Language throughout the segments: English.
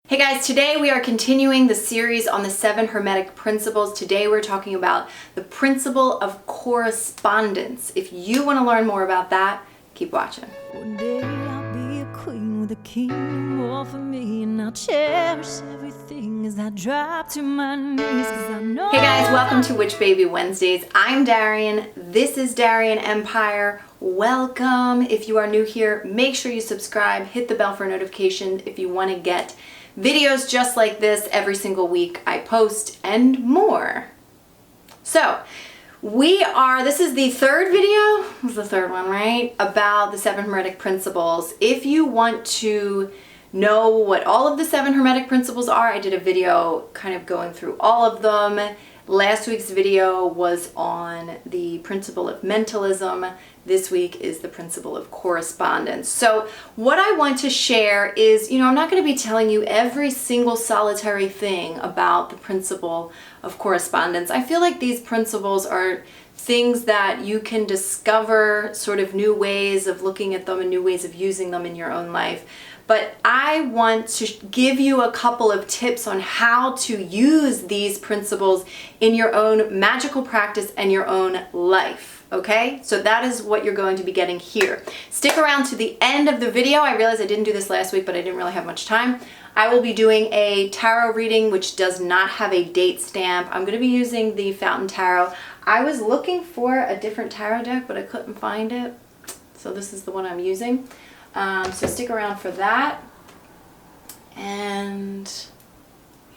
Hey guys, today we are continuing the series on the 7 Hermetic principles. Today we're talking about the principle of correspondence. If you want to learn more about that, keep watching. One day I'll be a queen with a kingdom all for me, and I'll cherish everything as I drop to my knees, 'cause I know. Hey guys, welcome to Witch Baby Wednesdays. I'm Darian. This is Darian Empire. Welcome. If you are new here, make sure you subscribe, hit the bell for notifications if you want to get videos just like this every single week I post and more. So this is the third video, this is the third one, right? About the 7 Hermetic principles. If you want to know what all of the 7 Hermetic principles are, I did a video kind of going through all of them. Last week's video was on the principle of mentalism. This week is the principle of correspondence. So what I want to share is, I'm not going to be telling you every single solitary thing about the principle of correspondence. I feel like these principles are things that you can discover, sort of new ways of looking at them and new ways of using them in your own life. But I want to give you a couple of tips on how to use these principles in your own magical practice and your own life. Okay? So that is what you're going to be getting here. Stick around to the end of the video. I realized I didn't do this last week, but I didn't really have much time. I will be doing a tarot reading which does not have a date stamp. I'm going to be using the Fountain Tarot. I was looking for a different tarot deck, but I couldn't find it. So this is the one I'm using. So stick around for that. And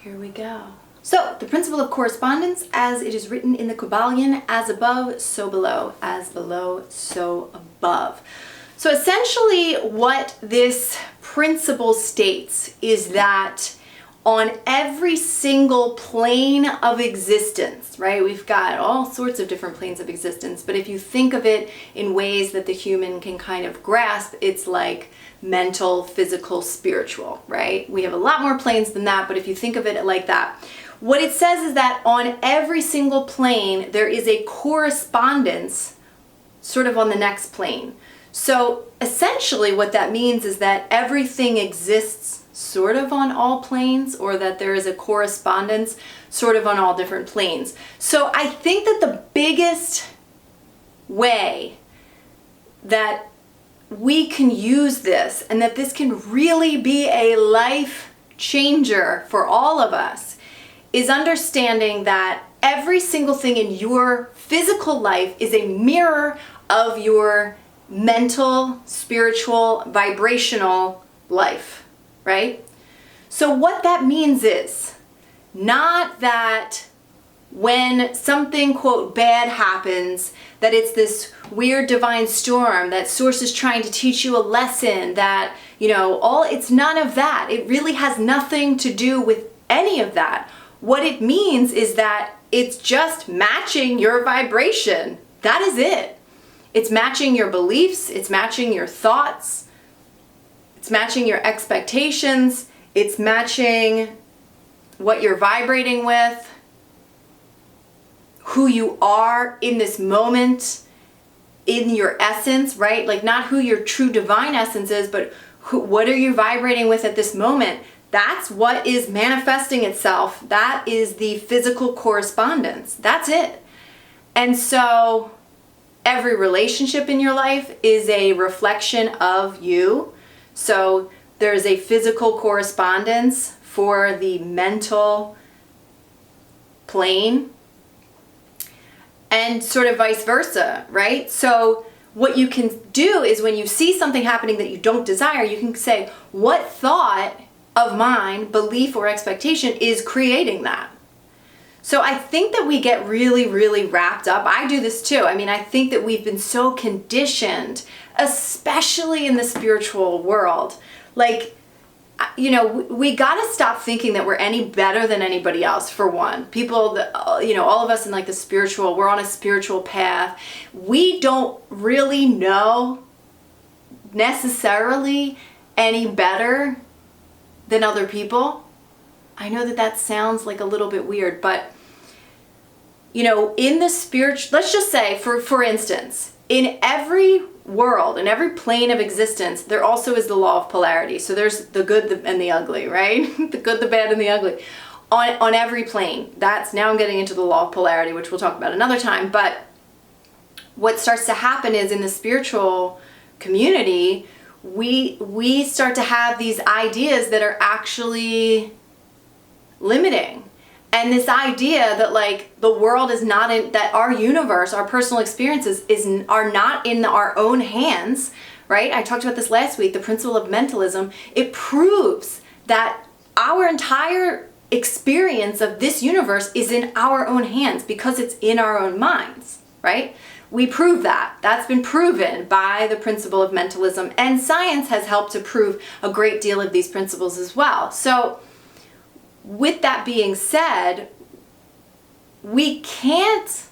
here we go. So, the principle of correspondence, as it is written in the Kabbalion, as above, so below. As below, so above. So essentially what this principle states is that on every single plane of existence, right? We've got all sorts of different planes of existence, but if you think of it in ways that the human can kind of grasp, it's like mental, physical, spiritual, right? We have a lot more planes than that, but if you think of it like that, what it says is that on every single plane, there is a correspondence sort of on the next plane. So essentially what that means is that everything exists sort of on all planes, or that there is a correspondence sort of on all different planes. So I think that the biggest way that we can use this, and that this can really be a life changer for all of us, is understanding that every single thing in your physical life is a mirror of your mental, spiritual, vibrational life, right? So what that means is not that when something, quote, bad happens, that it's this weird divine storm, that source is trying to teach you a lesson, that, it's none of that. It really has nothing to do with any of that. What it means is that it's just matching your vibration. That is it. It's matching your beliefs, it's matching your thoughts, it's matching your expectations, it's matching what you're vibrating with, who you are in this moment, in your essence, right? Like not who your true divine essence is, but what are you vibrating with at this moment? That's what is manifesting itself. That is the physical correspondence. That's it. And so every relationship in your life is a reflection of you. So there's a physical correspondence for the mental plane, and sort of vice versa, right? So what you can do is when you see something happening that you don't desire, you can say, what thought of mine, belief, or expectation is creating that? So I think that we get really, really wrapped up. I do this too. I think that we've been so conditioned, especially in the spiritual world. Like, we gotta stop thinking that we're any better than anybody else, for one. People, all of us in like the spiritual, we're on a spiritual path. We don't really know necessarily any better than other people. I know that sounds like a little bit weird, but in the spiritual, let's just say for instance, in every world, in every plane of existence, there also is the law of polarity. So there's the good and the ugly, right? The good, the bad, and the ugly. On every plane. Now I'm getting into the law of polarity, which we'll talk about another time. But what starts to happen is in the spiritual community, we start to have these ideas that are actually limiting. And this idea that like the world is not in, that our universe, our personal experiences are not in our own hands, right? I talked about this last week, the principle of mentalism. It proves that our entire experience of this universe is in our own hands because it's in our own minds, right? We prove that. That's been proven by the principle of mentalism, and science has helped to prove a great deal of these principles as well. So with that being said, we can't,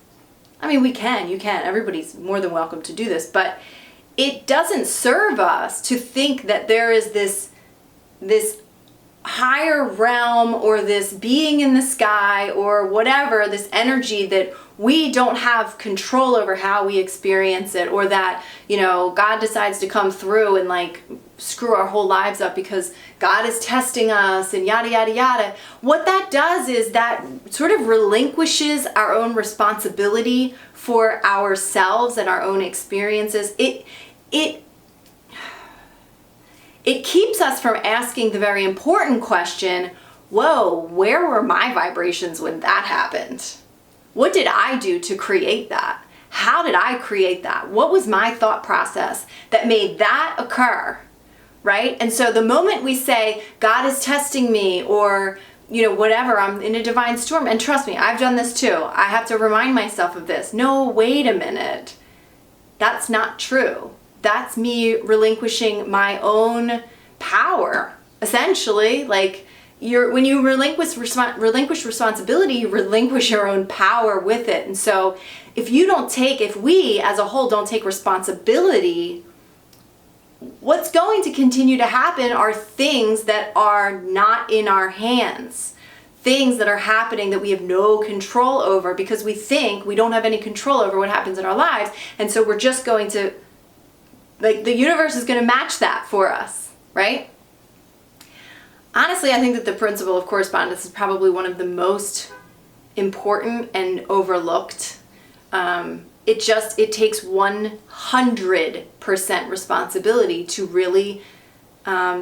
you can, everybody's more than welcome to do this, but it doesn't serve us to think that there is this higher realm or this being in the sky or whatever, this energy that we don't have control over how we experience it, or that, God decides to come through and like screw our whole lives up because God is testing us and yada, yada, yada. What that does is that sort of relinquishes our own responsibility for ourselves and our own experiences. It keeps us from asking the very important question, whoa, where were my vibrations when that happened? What did I do to create that? How did I create that? What was my thought process that made that occur, right? And so the moment we say, God is testing me, or, whatever, I'm in a divine storm, and trust me, I've done this too. I have to remind myself of this. No, wait a minute. That's not true. That's me relinquishing my own power, essentially. Like, when you relinquish responsibility, you relinquish your own power with it. And so if we as a whole don't take responsibility, what's going to continue to happen are things that are not in our hands. Things that are happening that we have no control over because we think we don't have any control over what happens in our lives. And so we're just going to, the universe is going to match that for us, right? Honestly, I think that the principle of correspondence is probably one of the most important and overlooked. It takes 100% responsibility to really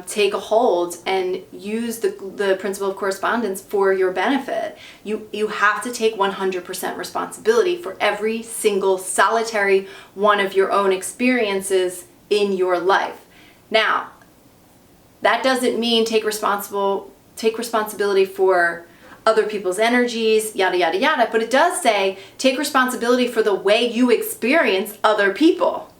take a hold and use the principle of correspondence for your benefit. You have to take 100% responsibility for every single solitary one of your own experiences in your life. Now, that doesn't mean take responsibility for other people's energies, yada, yada, yada, but it does say take responsibility for the way you experience other people.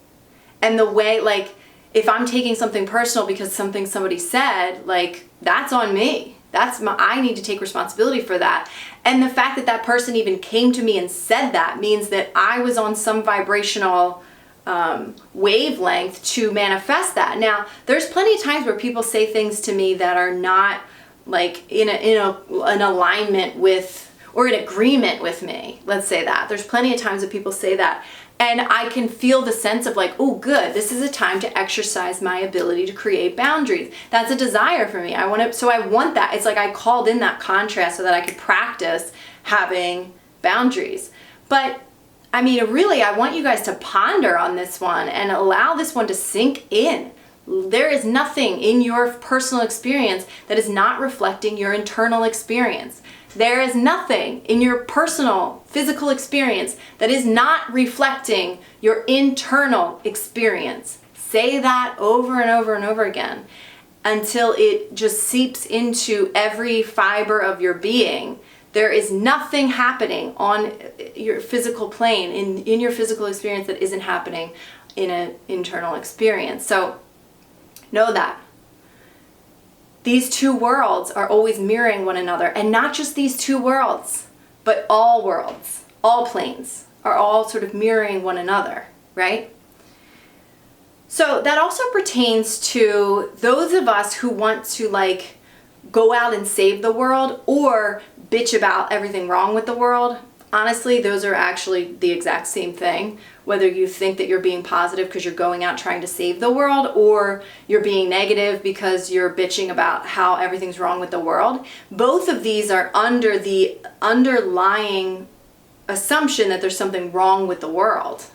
And the way, like, if I'm taking something personal because somebody said, like, that's on me. I need to take responsibility for that. And the fact that that person even came to me and said that means that I was on some vibrational wavelength to manifest that. Now, there's plenty of times where people say things to me that are not like in an alignment with or in agreement with me. Let's say that. There's plenty of times that people say that. And I can feel the sense of like, oh, good, this is a time to exercise my ability to create boundaries. That's a desire for me. I want that. It's like I called in that contrast so that I could practice having boundaries. But really, I want you guys to ponder on this one and allow this one to sink in. There is nothing in your personal experience that is not reflecting your internal experience. There is nothing in your personal physical experience that is not reflecting your internal experience. Say that over and over and over again until it just seeps into every fiber of your being. There is nothing happening on your physical plane, in your physical experience, that isn't happening in an internal experience. So know that. These two worlds are always mirroring one another. And not just these two worlds, but all worlds, all planes are all sort of mirroring one another, right? So that also pertains to those of us who want to go out and save the world or bitch about everything wrong with the world. honestly, those are actually the exact same thing. Whether you think that you're being positive because you're going out trying to save the world, or you're being negative because you're bitching about how everything's wrong with the world, both of these are under the underlying assumption that there's something wrong with the world.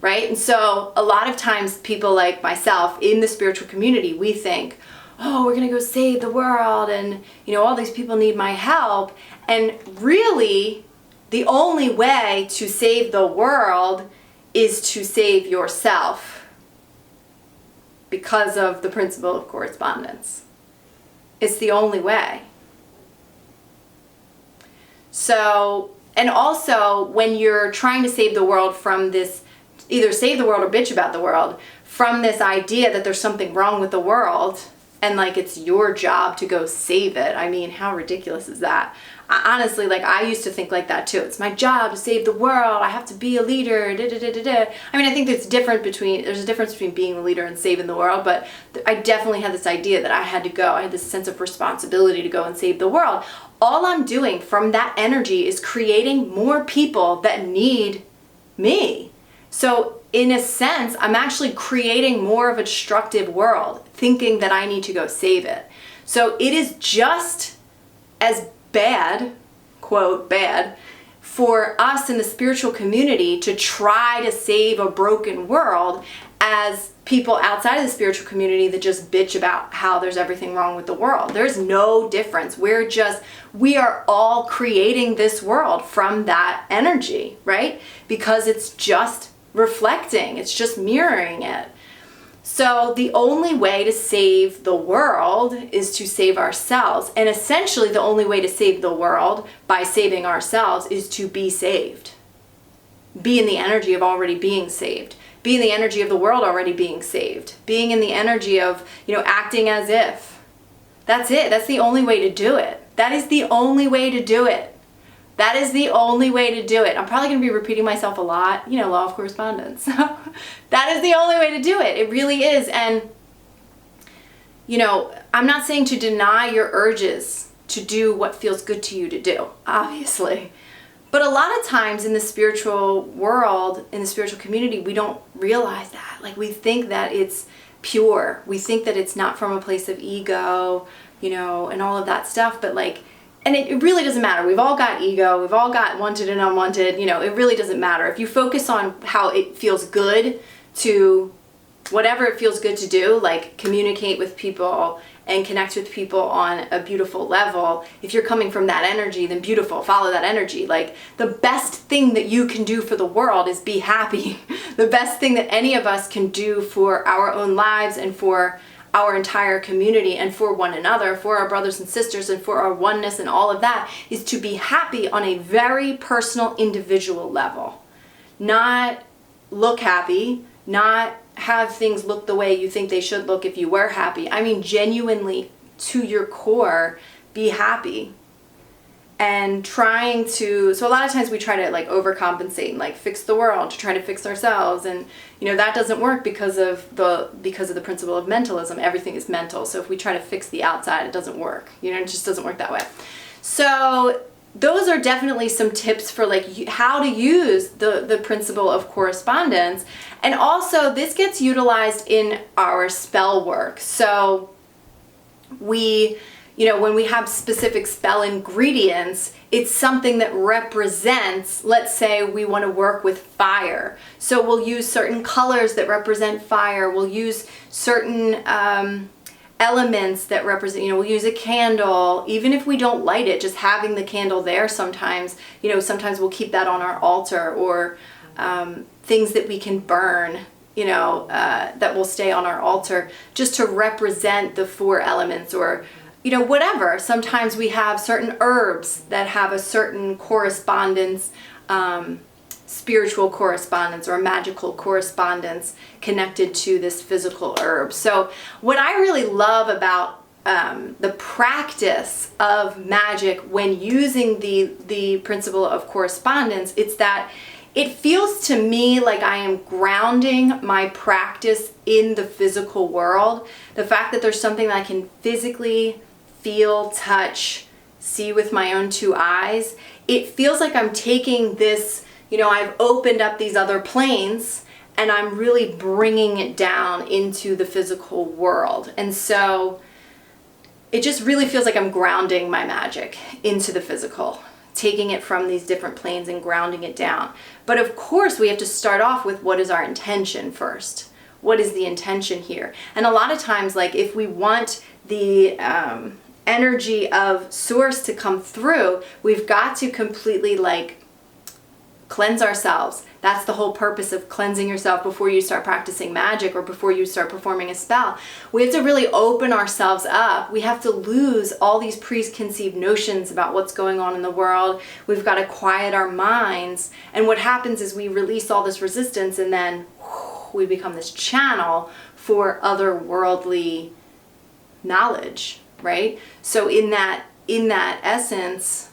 Right? And so a lot of times people like myself in the spiritual community, we think, oh, we're going to go save the world and, all these people need my help. And really, the only way to save the world is to save yourself because of the principle of correspondence. It's the only way. So, and also when you're trying to save the world from this, either save the world or bitch about the world, from this idea that there's something wrong with the world and like it's your job to go save it. I mean, how ridiculous is that? Honestly, like I used to think like that too. It's my job to save the world. I have to be a leader. Da, da, da, da, da. I mean, I think there's a difference between being a leader and saving the world, but I definitely had this idea that I had to go. I had this sense of responsibility to go and save the world. All I'm doing from that energy is creating more people that need me. So in a sense, I'm actually creating more of a destructive world, thinking that I need to go save it. So it is just as bad, quote, bad, for us in the spiritual community to try to save a broken world as people outside of the spiritual community that just bitch about how there's everything wrong with the world. There's no difference. We are all creating this world from that energy, right? Because it's just reflecting, it's just mirroring it. So the only way to save the world is to save ourselves. And essentially the only way to save the world by saving ourselves is to be saved. Be in the energy of already being saved. Be in the energy of the world already being saved. Being in the energy of, acting as if. That's it. That's the only way to do it. That is the only way to do it. That is the only way to do it. I'm probably going to be repeating myself a lot, law of correspondence. That is the only way to do it. It really is. And, I'm not saying to deny your urges to do what feels good to you to do, obviously. But a lot of times in the spiritual world, in the spiritual community, we don't realize that. Like we think that it's pure. We think that it's not from a place of ego, and all of that stuff. But and it really doesn't matter. We've all got ego. We've all got wanted and unwanted. It really doesn't matter. If you focus on how it feels good to whatever it feels good to do, like communicate with people and connect with people on a beautiful level, if you're coming from that energy, then beautiful, follow that energy. Like the best thing that you can do for the world is be happy. The best thing that any of us can do for our own lives and for our entire community and for one another, for our brothers and sisters and for our oneness and all of that is to be happy on a very personal, individual level. Not look happy, not have things look the way you think they should look if you were happy. I mean, genuinely to your core, be happy. And so a lot of times we try to overcompensate and fix the world to try to fix ourselves. And, that doesn't work because of the principle of mentalism. Everything is mental. So if we try to fix the outside, it doesn't work. It just doesn't work that way. So those are definitely some tips for how to use the principle of correspondence. And also this gets utilized in our spell work. So when we have specific spell ingredients, it's something that represents, let's say we want to work with fire. So we'll use certain colors that represent fire. We'll use certain elements that represent, we'll use a candle. Even if we don't light it, just having the candle there sometimes, sometimes we'll keep that on our altar, or things that we can burn, that will stay on our altar just to represent the four elements, or whatever. Sometimes we have certain herbs that have a certain correspondence, spiritual correspondence or magical correspondence connected to this physical herb. So what I really love about the practice of magic when using the principle of correspondence, it's that it feels to me like I am grounding my practice in the physical world. The fact that there's something that I can physically feel, touch, see with my own two eyes, it feels like I'm taking this, I've opened up these other planes and I'm really bringing it down into the physical world. And so it just really feels like I'm grounding my magic into the physical, taking it from these different planes and grounding it down. But of course, we have to start off with what is our intention first. What is the intention here? And a lot of times, like if we want the energy of source to come through, we've got to completely like cleanse ourselves. That's the whole purpose of cleansing yourself before you start practicing magic or before you start performing a spell. We have to really open ourselves up. We have to lose all these preconceived notions about what's going on in the world. We've got to quiet our minds. And what happens is we release all this resistance, and then we become this channel for otherworldly knowledge, right? So in that essence,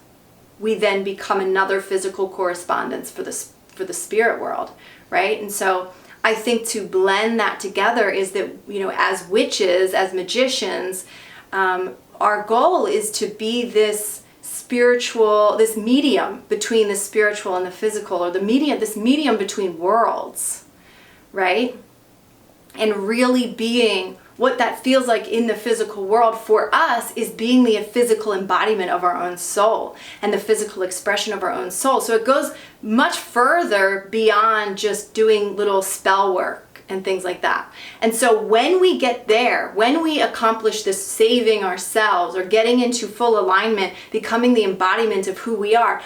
we then become another physical correspondence for the spirit world, right? And so I think to blend that together is that, as witches, as magicians, our goal is to be this medium between the spiritual and the physical, or this medium between worlds, right? And really being what that feels like in the physical world for us is being the physical embodiment of our own soul and the physical expression of our own soul. So it goes much further beyond just doing little spell work and things like that. And so when we get there, when we accomplish this saving ourselves or getting into full alignment, becoming the embodiment of who we are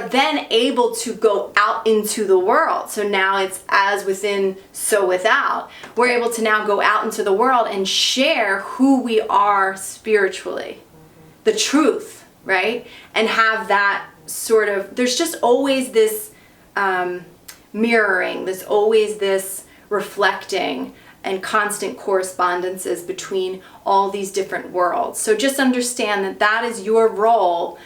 then able to go out into the world. So now it's as within, so without. We're able to now go out into the world and share who we are spiritually, the truth, right? And have that sort of, there's just always this mirroring, there's always this reflecting and constant correspondences between all these different worlds. So just understand that that is your role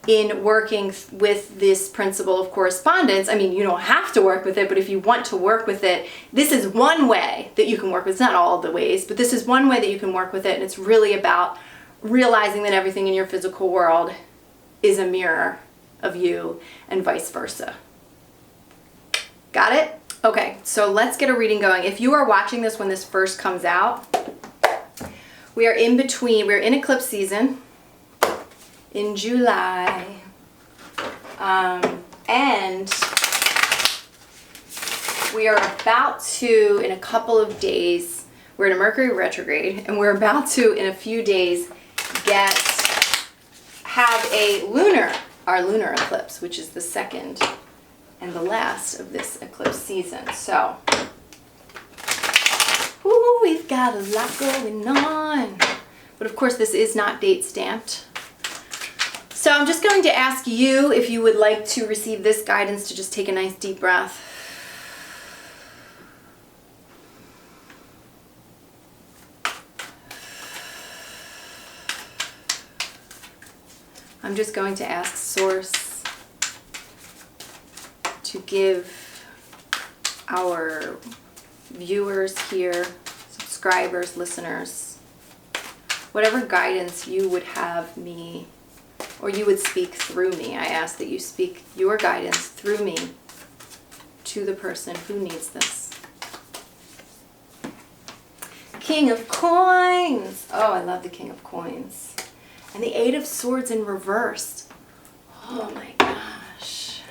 in working with this principle of correspondence. I mean, you don't have to work with it, but if you want to work with it, this is one way that you can work with it. It's not all of the ways, but this is one way that you can work with it. And it's really about realizing that everything in your physical world is a mirror of you and vice versa. Got it? Okay, so let's get a reading going. If you are watching this when this first comes out, we are in eclipse season in July. And we are about to, in a couple of days, we're in a Mercury retrograde, and we're about to, in a few days, have our lunar eclipse, which is the second and the last of this eclipse season. So, we've got a lot going on. But of course, this is not date stamped. So I'm just going to ask you, if you would like to receive this guidance, to just take a nice deep breath. I'm just going to ask Source to give our viewers here, subscribers, listeners, whatever guidance you would have me, or you would speak through me. I ask that you speak your guidance through me to the person who needs this. King of Coins. Oh, I love the King of Coins. And the Eight of Swords in reverse. Oh my gosh.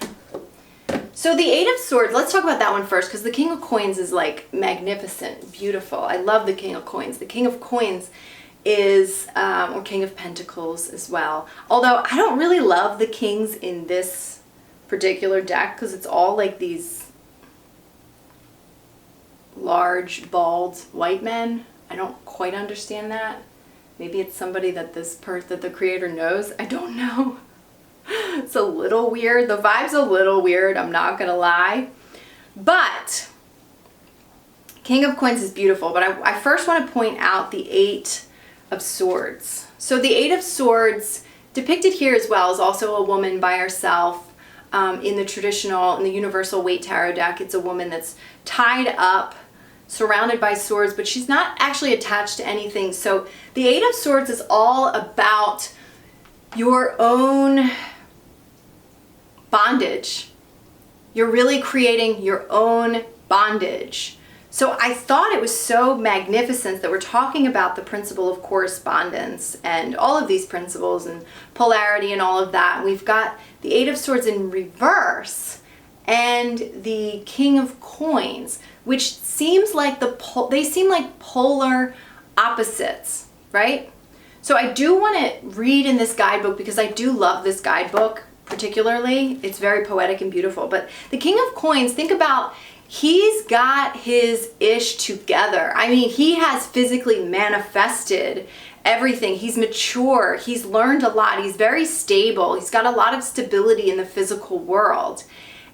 So the Eight of Swords, let's talk about that one first, because the King of Coins is like magnificent, beautiful. I love the King of Coins. The King of Coins is, or King of Pentacles as well. Although I don't really love the kings in this particular deck, because it's all like these large, bald white men. I don't quite understand that. Maybe it's somebody that that the creator knows. I don't know. It's a little weird. The vibe's a little weird, I'm not gonna lie. But King of Coins is beautiful, but I first want to point out the Eight of Swords. So the Eight of Swords depicted here as well is also a woman by herself. In the Universal Weight Tarot deck, it's a woman that's tied up, surrounded by swords, but she's not actually attached to anything. So the Eight of Swords is all about your own bondage. You're really creating your own bondage. So I thought it was so magnificent that we're talking about the principle of correspondence and all of these principles and polarity and all of that. We've got the Eight of Swords in reverse and the King of Coins, which seems like they seem like polar opposites, right? So I do want to read in this guidebook because I do love this guidebook particularly. It's very poetic and beautiful. But the King of Coins, think about, he's got his ish together. I mean, he has physically manifested everything. He's mature. He's learned a lot. He's very stable. He's got a lot of stability in the physical world.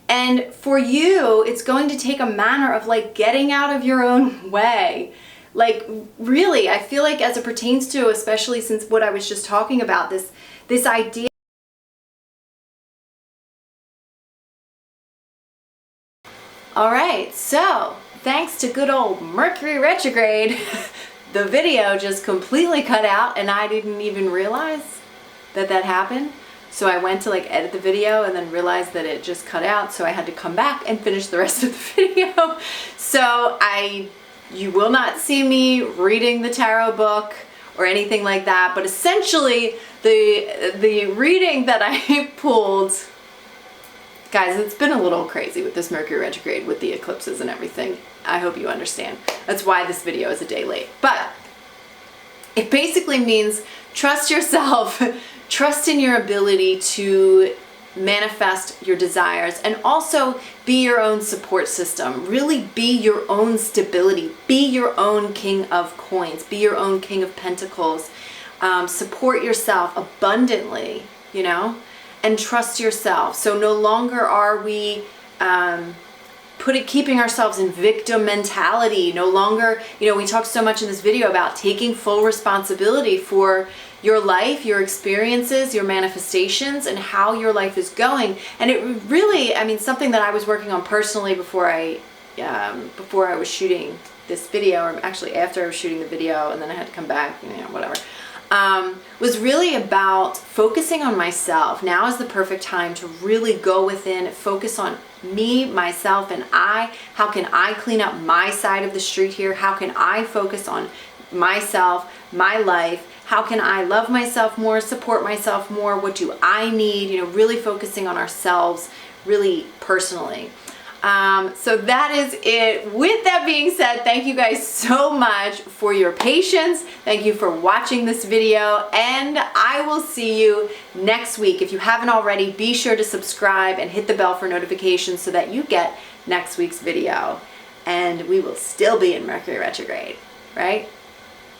And for you, it's going to take a manner of like getting out of your own way. Like really, I feel like as it pertains to, especially since what I was just talking about, this idea. All right, so thanks to good old Mercury retrograde, the video just completely cut out and I didn't even realize that happened. So I went to like edit the video and then realized that it just cut out. So I had to come back and finish the rest of the video. So you will not see me reading the tarot book or anything like that. But essentially the reading that I pulled, guys, it's been a little crazy with this Mercury retrograde with the eclipses and everything. I hope you understand. That's why this video is a day late. But it basically means trust yourself, trust in your ability to manifest your desires, and also be your own support system. Really be your own stability. Be your own King of Coins. Be your own King of Pentacles. Support yourself abundantly, you know? And trust yourself. So no longer are we keeping ourselves in victim mentality. No longer, you know, we talked so much in this video about taking full responsibility for your life, your experiences, your manifestations, and how your life is going. And it really, I mean, something that I was working on personally before I was shooting this video, or actually after I was shooting the video, and then I had to come back, you know, whatever. Was really about focusing on myself. Now is the perfect time to really go within, focus on me, myself, and I. How can I clean up my side of the street here? How can I focus on myself, my life? How can I love myself more, support myself more? What do I need? You know, really focusing on ourselves, really personally. So that is it. With that being said, thank you guys so much for your patience. Thank you for watching this video, and I will see you next week. If you haven't already, be sure to subscribe and hit the bell for notifications so that you get next week's video. And we will still be in Mercury retrograde, right?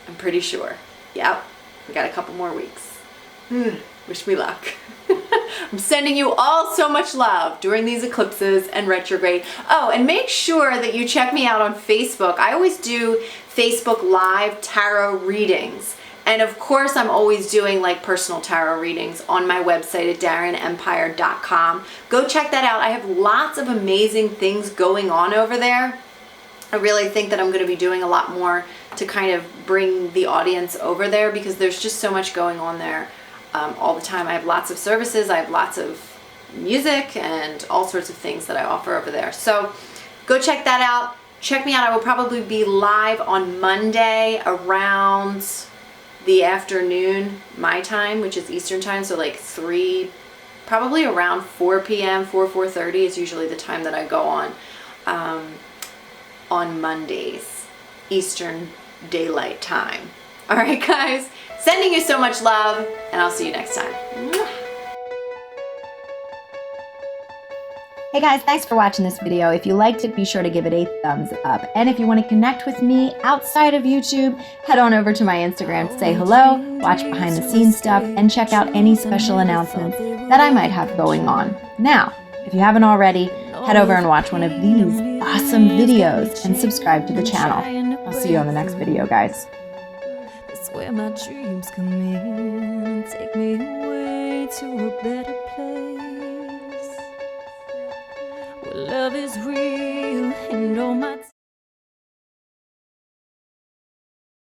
I'm pretty sure. Yep, we got a couple more weeks. Wish me luck. I'm sending you all so much love during these eclipses and retrograde. Oh, and make sure that you check me out on Facebook. I always do Facebook Live tarot readings. And of course, I'm always doing like personal tarot readings on my website at DarianEmpire.com. Go check that out. I have lots of amazing things going on over there. I really think that I'm going to be doing a lot more to kind of bring the audience over there because there's just so much going on there. All the time. I have lots of services, I have lots of music and all sorts of things that I offer over there. So go check that out. Check me out. I will probably be live on Monday around the afternoon, my time, which is Eastern time. So like 3, probably around 4 p.m., 4:30 is usually the time that I go on Mondays, Eastern Daylight Time. All right, guys. Sending you so much love, and I'll see you next time. Hey guys, thanks for watching this video. If you liked it, be sure to give it a thumbs up. And if you want to connect with me outside of YouTube, head on over to my Instagram to say hello, watch behind the scenes stuff, and check out any special announcements that I might have going on. Now, if you haven't already, head over and watch one of these awesome videos and subscribe to the channel. I'll see you on the next video, guys. Where my dreams come in and take me away to a better